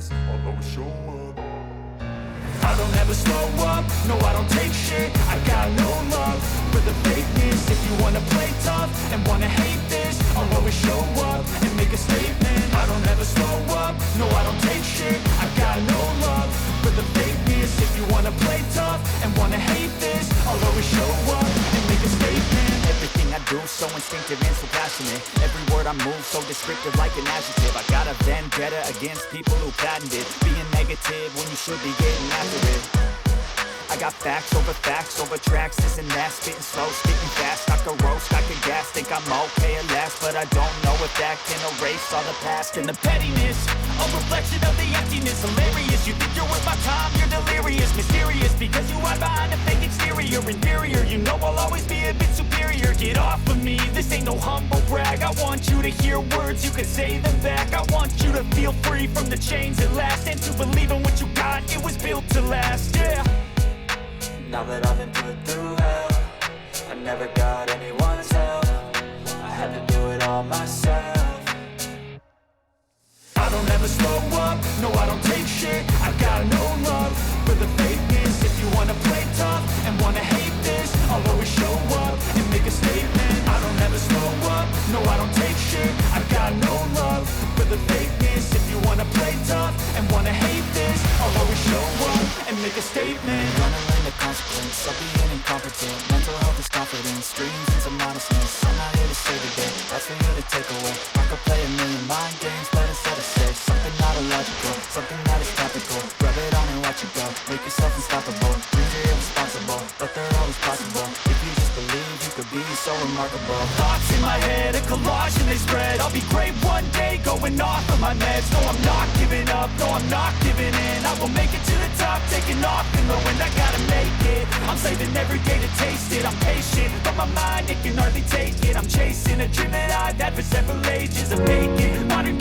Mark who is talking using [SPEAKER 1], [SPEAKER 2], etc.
[SPEAKER 1] this, I'll always show up. I don't ever slow up, no I don't take shit. I got no love for the fakeness. If you wanna play tough and wanna hate this, I'll always show up and make a statement. I don't ever slow up, no I don't take shit. I got no love for the fakeness. If you wanna play tough and wanna hate this, I'll always show up and make a statement. Everything I do so instinctive and so passionate. Every word I move so descriptive like an adjective. I got a vendetta against people who patented being negative when you should be getting after it. I got facts over tracks, this and that. Spitting slow, spitting fast, I could roast, I could gas. Think I'm okay at last, but I don't know if that can erase all the past. And the pettiness, a reflection of the emptiness. Hilarious, you think you're worth my time, you're delirious. Mysterious, because you hide behind a fake exterior. Inferior, you know I'll always be a bit superior. Get off of me, this ain't no humble brag. I want you to hear words, you can say them back. I want you to feel free from the chains at last, and to believe in what you got, it was built to last, yeah.
[SPEAKER 2] Now that I've been put through hell, I never got anyone's help. I had to do it all myself.
[SPEAKER 1] I don't ever slow up, no I don't take shit. I got no love for the fakeness. If you wanna play tough and wanna hate this, I'll always show up and make a statement. I don't ever slow up, no I don't take shit. I got no love for the fakeness. If you wanna play tough and wanna hate this, I'll always show up and make a statement.
[SPEAKER 2] Gonna learn the consequence of being incompetent. Mental health is confidence, dreams and some modestness. I'm not here to save the day, that's for you to take away. I could play a million mind games, but instead of say something not illogical, something that is topical. Rub it on and watch it go, make yourself unstoppable. Dreams are irresponsible, but they're always possible. If you just believe, you could be so remarkable.
[SPEAKER 1] Thoughts in my head, a collage and they spread. I'll be great one day, going off of my meds. No, I'm not giving up, no, I'm not giving in. I will make it to the top, taking off in the wind. I gotta make it, I'm saving every day to taste it. I'm patient, but my mind, it can hardly take it. I'm chasing a dream that I've had for several ages. I'm making modern